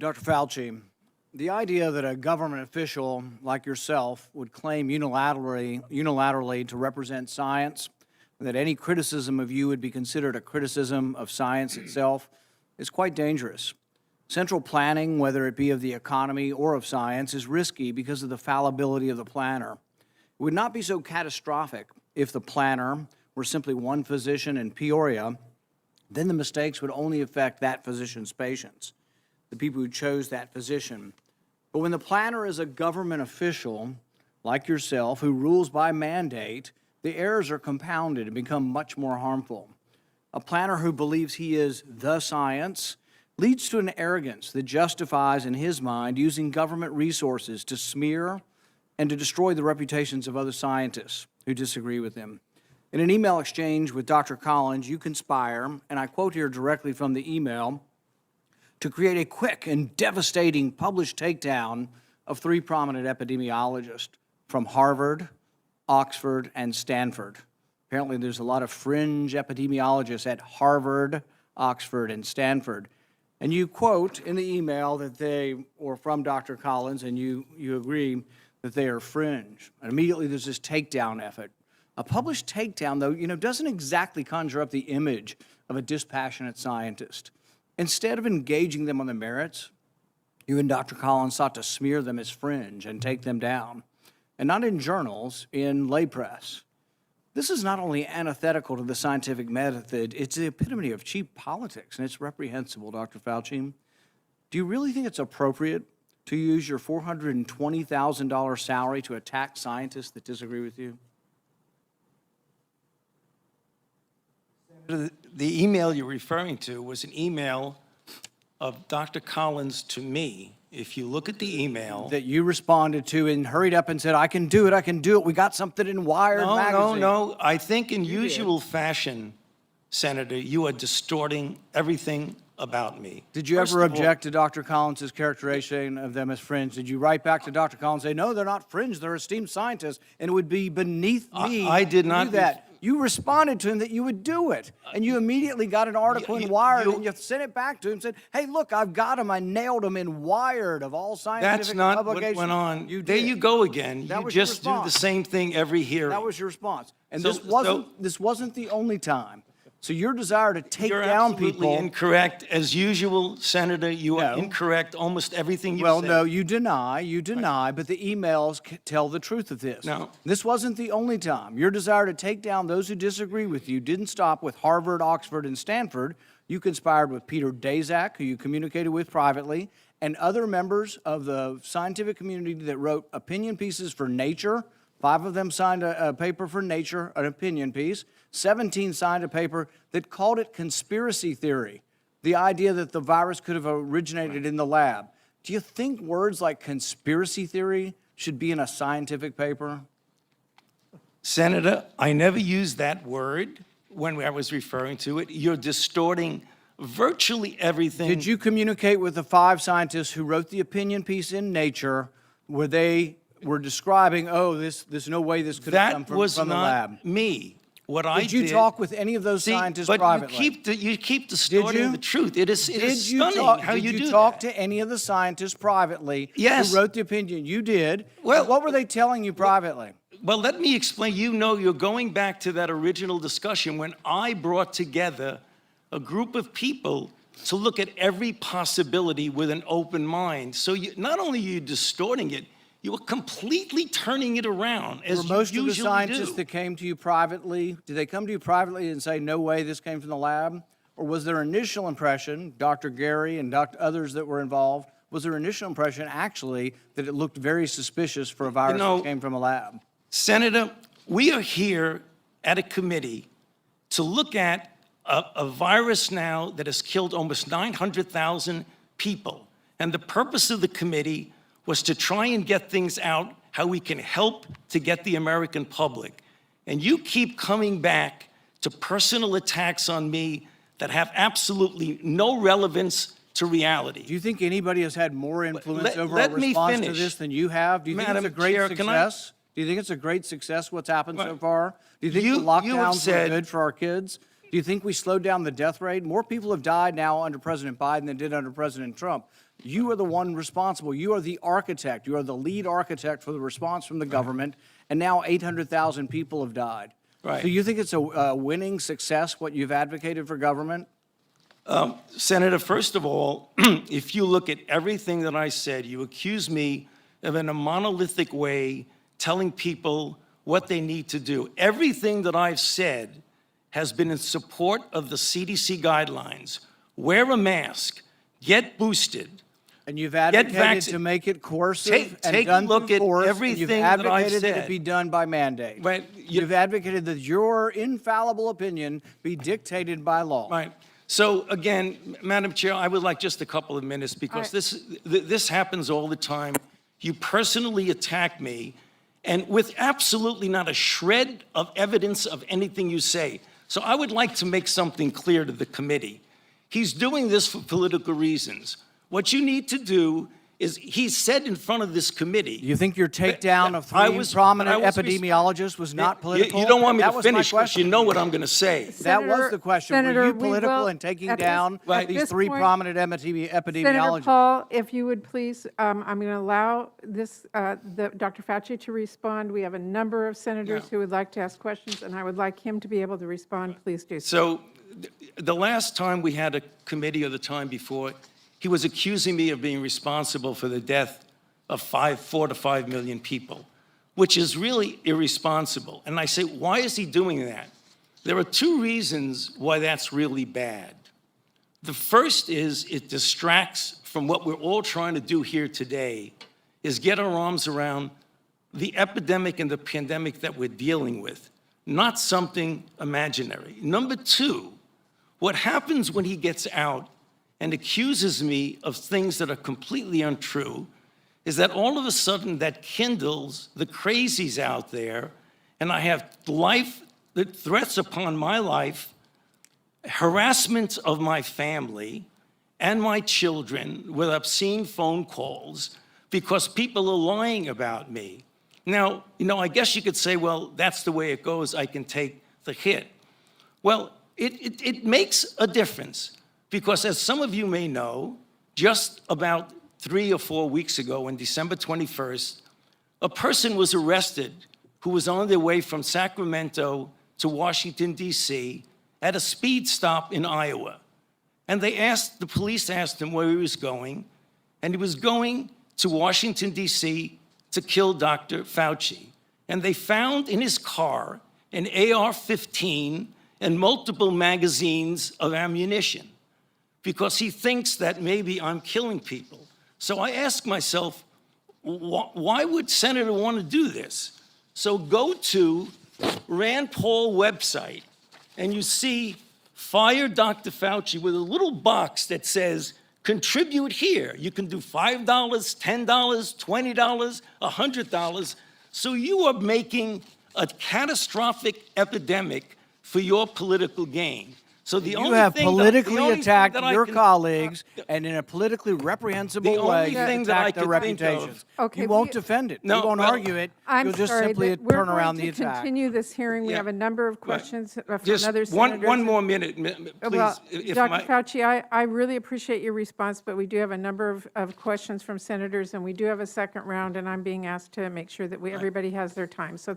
Dr. Fauci, the idea that a government official like yourself would claim unilaterally to represent science, that any criticism of you would be considered a criticism of science itself, is quite dangerous. Central planning, whether it be of the economy or of science, is risky because of the fallibility of the planner. It would not be so catastrophic if the planner were simply one physician in Peoria. Then the mistakes would only affect that physician's patients, the people who chose that physician. But when the planner is a government official, like yourself, who rules by mandate, the errors are compounded and become much more harmful. A planner who believes he is the science leads to an arrogance that justifies, in his mind, using government resources to smear and to destroy the reputations of other scientists who disagree with him. In an email exchange with Dr. Collins, you conspire, and I quote here directly from the email, to create a quick and devastating published takedown of three prominent epidemiologists from Harvard, Oxford, and Stanford. Apparently there's a lot of fringe epidemiologists at Harvard, Oxford, and Stanford. And you quote in the email that they, or from Dr. Collins, and you agree that they are fringe. And immediately there's this takedown effort. A published takedown, though, doesn't exactly conjure up the image of a dispassionate scientist. Instead of engaging them on the merits, you and Dr. Collins sought to smear them as fringe and take them down. And not in journals, in lay press. This is not only antithetical to the scientific method, it's the epitome of cheap politics, and it's reprehensible, Dr. Fauci. Do you really think it's appropriate to use your $420,000 salary to attack scientists that disagree with you? The email you're referring to was an email of Dr. Collins to me. If you look at the email... That you responded to and hurried up and said, I can do it. We got something in Wired magazine. No. I think in usual fashion, Senator, you are distorting everything about me. Did you ever object to Dr. Collins' characterization of them as fringe? Did you write back to Dr. Collins and say, no, they're not fringe, they're esteemed scientists, and it would be beneath me I did not to do that? You responded to him that you would do it, and you immediately got an article in Wired, and you sent it back to him and said, hey, look, I've got him. I nailed him in Wired of all scientific publications. That's not what went on. There you go again. You just do the same thing every hearing. That was your response. And this wasn't the only time. So your desire to take down people... You're absolutely incorrect. As usual, Senator, you are incorrect. Almost everything you say. Well, no, you deny, but the emails tell the truth of this. No. This wasn't the only time. Your desire to take down those who disagree with you didn't stop with Harvard, Oxford, and Stanford. You conspired with Peter Daszak, who you communicated with privately, and other members of the scientific community that wrote opinion pieces for Nature. 5 of them signed a paper for Nature, an opinion piece. 17 signed a paper that called it conspiracy theory, the idea that the virus could have originated in the lab. Do you think words like conspiracy theory should be in a scientific paper? Senator, I never used that word when I was referring to it. You're distorting virtually everything. Did you communicate with the 5 scientists who wrote the opinion piece in Nature where they were describing, there's no way this could have come from the lab? That was not me. Did you talk with any of those scientists privately? You keep distorting the truth. It is stunning how you do that. Did you talk to any of the scientists privately who wrote the opinion? You did. Well, what were they telling you privately? Well, let me explain. You're going back to that original discussion when I brought together a group of people to look at every possibility with an open mind. So not only are you distorting it, you were completely turning it around, as you usually do. Were most of the scientists that came to you privately, did they come to you privately and say, no way, this came from the lab? Or was their initial impression, Dr. Gary and others that were involved, was their initial impression actually that it looked very suspicious for a virus that came from a lab? Senator, we are here at a committee to look at a virus now that has killed almost 900,000 people. And the purpose of the committee was to try and get things out, how we can help to get the American public. And you keep coming back to personal attacks on me that have absolutely no relevance to reality. Do you think anybody has had more influence over a response to this than you have? Do you think it's a great success? Do you think it's a great success what's happened so far? Do you think the lockdowns were good for our kids? Do Do you think we slowed down the death rate? More people have died now under President Biden than did under President Trump. You are the one responsible. You are the architect. You are the lead architect for the response from the government, and now 800,000 people have died. Right. Do you think it's a winning success, what you've advocated for government? Senator, first of all, if you look at everything that I said, you accuse me of in a monolithic way telling people what they need to do. Everything that I've said has been in support of the CDC guidelines. Wear a mask, get boosted. And you've advocated to make it coercive Take and a done look through at force, and everything you've that I've advocated that said. it be done by mandate. Right. You've advocated that your infallible opinion be dictated by law. Right. So again, Madam Chair, I would like just a couple of minutes because this happens all the time. You personally attack me, and with absolutely not a shred of evidence of anything you say. So I would like to make something clear to the committee. He's doing this for political reasons. What you need to do is, he said in front of this committee. You think your takedown of three prominent epidemiologists was not political? You don't want me That to was my finish because you question. know what I'm going to say. That was the question. Senator, Were you we political will- in taking at this- down at these this three point- prominent Senator epidemiologists? Paul, if you would please, I'm going to allow this, Dr. Fauci to respond. We have a number of senators who would like to ask questions, and I would like him to be able to respond. Please do so. So the last time we had a committee, or the time before, he was accusing me of being responsible for the death of 4 to 5 million people, which is really irresponsible. And I say, why is he doing that? There are two reasons why that's really bad. The first is it distracts from what we're all trying to do here today, is get our arms around the epidemic and the pandemic that we're dealing with, not something imaginary. Number two, what happens when he gets out and accuses me of things that are completely untrue is that all of a sudden that kindles the crazies out there, and I have threats upon my life, harassment of my family and my children with obscene phone calls because people are lying about me. Now, I guess you could say, well, that's the way it goes, I can take the hit. Well, it makes a difference because, as some of you may know, just about 3 or 4 weeks ago, on December 21st, a person was arrested who was on their way from Sacramento to Washington, D.C., at a speed stop in Iowa. And the police asked him where he was going, and he was going to Washington, D.C. to kill Dr. Fauci. And they found in his car an AR-15 and multiple magazines of ammunition because he thinks that maybe I'm killing people. So I ask myself, why would Senator want to do this? So go to Rand Paul website, and you see Fire Dr. Fauci with a little box that says, contribute here. You can do $5, $10, $20, $100. So you are making a catastrophic epidemic for your political gain. So the You only have thing politically the only thing attacked that I your can- colleagues, and in a politically reprehensible The way, only you thing that I attack their could think of- reputations. Okay, You won't we- defend it. No, You won't well, argue it. I'm You'll just sorry, simply but we're turn around going the to attack. continue this hearing. We Yeah. have a number of questions from Just other one senators. more minute, please. Well, if Dr. my- Fauci, I really appreciate your response, but we do have a number of questions from senators, and we do have a second round, and I'm being asked to make sure that everybody has their time. So